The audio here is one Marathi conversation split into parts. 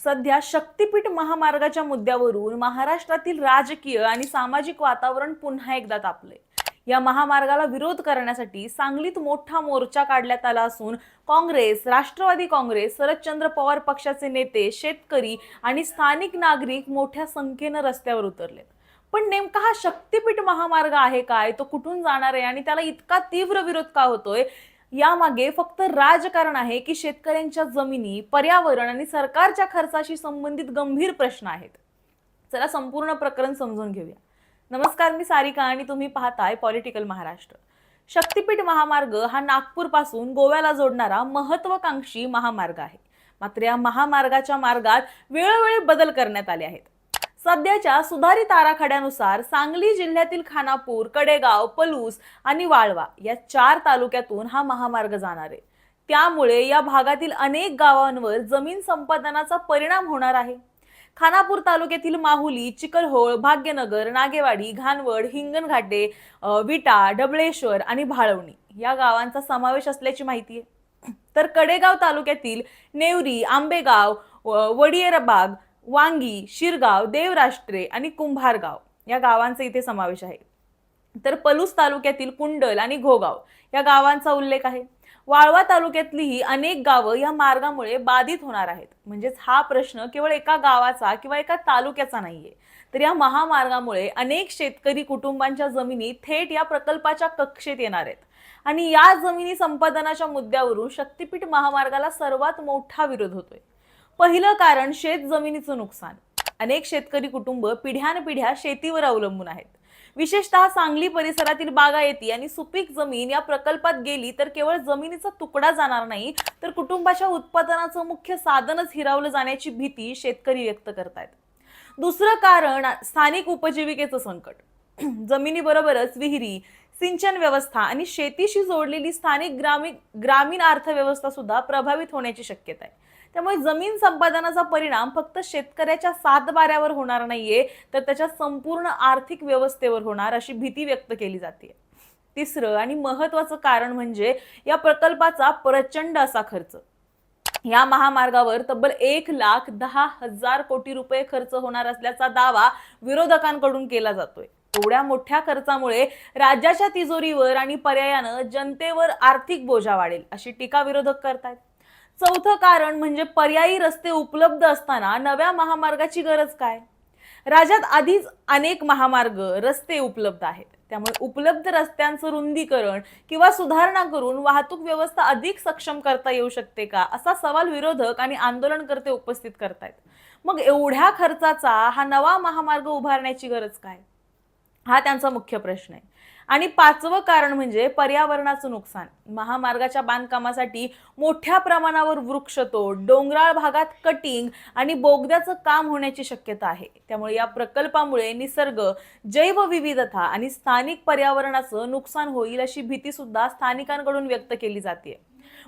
सध्या शक्तीपीठ महामार्गाच्या मुद्द्यावरून महाराष्ट्रातील राजकीय आणि सामाजिक वातावरण पुन्हा एकदा तापले। या महामार्गाला विरोध करण्यासाठी सांगलीत मोठा मोर्चा काढण्यात आला असून काँग्रेस, राष्ट्रवादी काँग्रेस, शरदचंद्र पवार पक्षाचे नेते, शेतकरी आणि स्थानिक नागरिक मोठ्या संख्येने रस्त्यावर उतरलेत। पण नेमका हा शक्तीपीठ महामार्ग आहे काय, तो कुठून जाणार आहे आणि त्याला इतका तीव्र विरोध का होतोय, यामागे फक्त राजकारण आहे की शेतकऱ्यांच्या जमिनी, पर्यावरण आणि सरकारच्या खर्चाशी संबंधित गंभीर प्रश्न आहेत? चला संपूर्ण प्रकरण समजून घेऊया। नमस्कार, मी सारिका आणि तुम्ही पाहताय पॉलिटिकल महाराष्ट्र। शक्तीपीठ महामार्ग हा नागपूर पासून गोव्याला जोडणारा महत्त्वाकांक्षी महामार्ग आहे। मात्र या महामार्गाच्या मार्गात वेळोवेळी बदल करण्यात आले आहेत। सध्याच्या सुधारित आराखड्यानुसार सांगली जिल्ह्यातील खानापूर, कडेगाव, पलूस आणि वाळवा या 4 तालुक्यातून हा महामार्ग जाणार आहे। त्यामुळे या भागातील अनेक गावांवर जमीन संपादनाचा परिणाम होणार आहे। खानापूर तालुक्यातील माहुली, चिखलहोळ, भाग्यनगर, नागेवाडी, घानवड, हिंगणघाटे, विटा, डबळेश्वर आणि भाळवणी या गावांचा समावेश असल्याची माहिती आहे। तर कडेगाव तालुक्यातील नेवरी, आंबेगाव, वडियरबाग, वांगी, शिरगाव, देवराष्ट्रे आणि कुंभारगाव या गावांचा इथे समावेश आहे। तर पलूस तालुक्यातील कुंडल आणि घोगाव या गावांचा उल्लेख आहे। वाळवा तालुक्यातलीही अनेक गावं या मार्गामुळे बाधित होणार आहेत। म्हणजेच हा प्रश्न केवळ एका गावाचा किंवा एका तालुक्याचा नाहीये, तर या महामार्गामुळे अनेक शेतकरी कुटुंबांच्या जमिनी थेट या प्रकल्पाच्या कक्षेत येणार आहेत। आणि या जमिनी संपादनाच्या मुद्द्यावरून शक्तीपीठ महामार्गाला सर्वात मोठा विरोध होतोय। पहिलं कारण शेत जमिनीचं नुकसान। अनेक शेतकरी कुटुंब पिढ्यानपिढ्या शेतीवर अवलंबून आहेत। विशेषतः सांगली परिसरातील बागायती आणि सुपीक जमीन या प्रकल्पात गेली तर केवळ जमिनीचा तुकडा जाणार नाही, तर कुटुंबाच्या उत्पादनाचं मुख्य साधनच हिरावलं जाण्याची भीती शेतकरी व्यक्त करतायत। दुसरं कारण स्थानिक उपजीविकेचं संकट। जमिनीबरोबरच विहिरी, सिंचन व्यवस्था आणि शेतीशी जोडलेली स्थानिक ग्रामीण अर्थव्यवस्था सुद्धा प्रभावित होण्याची शक्यता आहे। त्यामुळे जमीन संपादनाचा परिणाम फक्त शेतकऱ्याच्या सातबाऱ्यावर होणार नाहीये, तर त्याच्या संपूर्ण आर्थिक व्यवस्थेवर होणार अशी भीती व्यक्त केली जाते। तिसरं आणि महत्त्वाचं कारण म्हणजे या प्रकल्पाचा प्रचंड असा खर्च। या महामार्गावर तब्बल 1,10,000 कोटी रुपये खर्च होणार असल्याचा दावा विरोधकांकडून केला जातोय। एवढ्या मोठ्या खर्चामुळे राज्याच्या तिजोरीवर आणि पर्यायानं जनतेवर आर्थिक बोजा वाढेल अशी टीका विरोधक करतायत। चौथं कारण म्हणजे पर्यायी रस्ते उपलब्ध असताना नव्या महामार्गाची गरज काय? राज्यात आधीच अनेक महामार्ग, रस्ते उपलब्ध आहेत। त्यामुळे उपलब्ध रस्त्यांचं रुंदीकरण किंवा सुधारणा करून वाहतूक व्यवस्था अधिक सक्षम करता येऊ शकते का, असा सवाल विरोधक आणि आंदोलनकर्ते उपस्थित करतायत। मग एवढ्या खर्चाचा हा नवा महामार्ग उभारण्याची गरज काय, हा त्यांचा मुख्य प्रश्न आहे। आणि पाचवं कारण म्हणजे पर्यावरणाचं नुकसान। महामार्गाच्या बांधकामासाठी मोठ्या प्रमाणावर वृक्षतोड, डोंगराळ भागात कटिंग आणि बोगद्याचं काम होण्याची शक्यता आहे। त्यामुळे या प्रकल्पामुळे निसर्ग, जैवविविधता आणि स्थानिक पर्यावरणाचं नुकसान होईल अशी भीती सुद्धा स्थानिकांकडून व्यक्त केली जाते।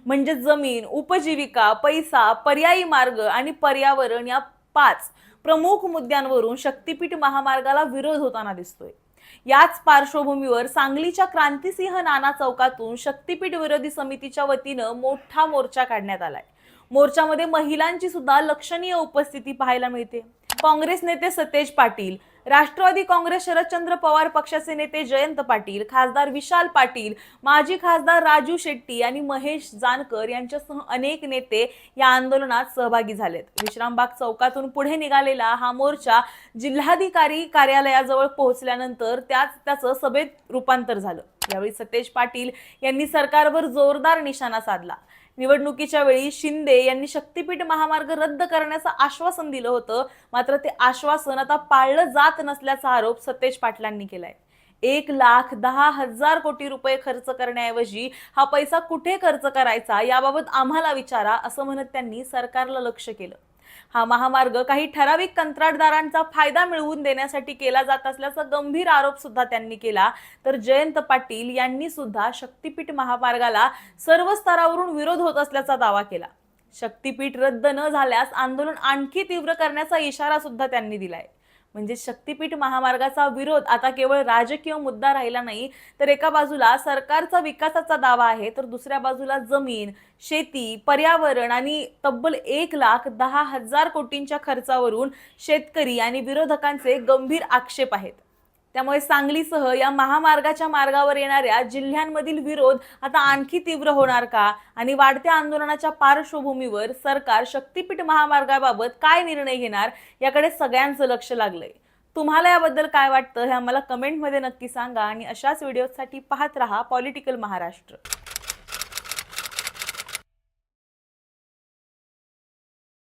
म्हणजे जमीन, उपजीविका, पैसा, पर्यायी मार्ग आणि पर्यावरण या 5 प्रमुख मुद्द्यांवरून शक्तीपीठ महामार्गाला विरोध होताना दिसतोय। याच पार्श्वभूमीवर सांगलीच्या क्रांतिसिंह नाना चौकातून शक्तीपीठ विरोधी समितीच्या वतीनं मोठा मोर्चा काढण्यात आलाय। मोर्चामध्ये महिलांची सुद्धा लक्षणीय उपस्थिती पाहायला मिळते। काँग्रेस नेते सतेज पाटील, राष्ट्रवादी काँग्रेस शरदचंद्र पवार पक्षाचे नेते जयंत पाटील, खासदार विशाल पाटील, माजी खासदार राजू शेट्टी आणि महेश जानकर यांच्यासह अनेक नेते या आंदोलनात सहभागी झालेत। विश्रामबाग चौकातून पुढे निघालेला हा मोर्चा जिल्हाधिकारी कार्यालयाजवळ पोहोचल्यानंतर त्याचं सभेत रूपांतर झालं। यावेळी सतेज पाटील यांनी सरकारवर जोरदार निशाणा साधला। निवडणुकीच्या वेळी शिंदे यांनी शक्तीपीठ महामार्ग रद्द करण्याचं आश्वासन दिलं होतं, मात्र ते आश्वासन आता पाळलं जात नसल्याचा आरोप सतेज पाटलांनी केलाय। 1,10,000 कोटी रुपये खर्च करण्याऐवजी हा पैसा कुठे खर्च करायचा याबाबत आम्हाला विचारा, असं म्हणत त्यांनी सरकारला लक्ष केलं। हा महामार्ग काही ठराविक कंत्राटदारांचा फायदा मिळवून देण्यासाठी केला जात असल्याचा गंभीर आरोप सुद्धा त्यांनी केला। तर जयंत पाटील यांनी सुद्धा शक्तीपीठ महामार्गाला सर्व स्तरावरून विरोध होत असल्याचा दावा केला। शक्तीपीठ रद्द न झाल्यास आंदोलन आणखी तीव्र करण्याचा इशारा सुद्धा त्यांनी दिलाय। म्हणजे शक्तीपीठ महामार्गाचा विरोध आता केवळ राजकीय मुद्दा राहिला नाही, तर एका बाजूला सरकारचा विकासाचा दावा आहे, तर दुसऱ्या बाजूला जमीन, शेती, पर्यावरण आणि तब्बल 1,10,000 कोटींच्या खर्चावरून शेतकरी आणि विरोधकांचे गंभीर आक्षेप आहेत. त्यामुळे सांगलीसह या महामार्गाच्या मार्गावर येणाऱ्या जिल्ह्यांमधील विरोध आता आणखी तीव्र होणार का? आणि वाढत्या आंदोलनाच्या पार्श्वभूमीवर सरकार शक्तीपीठ महामार्गाबाबत काय निर्णय घेणार, याकडे सगळ्यांचं लक्ष लागलंय. तुम्हाला याबद्दल काय वाटतं हे आम्हाला कमेंटमध्ये नक्की सांगा आणि अशाच व्हिडिओसाठी पाहत रहा पॉलिटिकल महाराष्ट्र.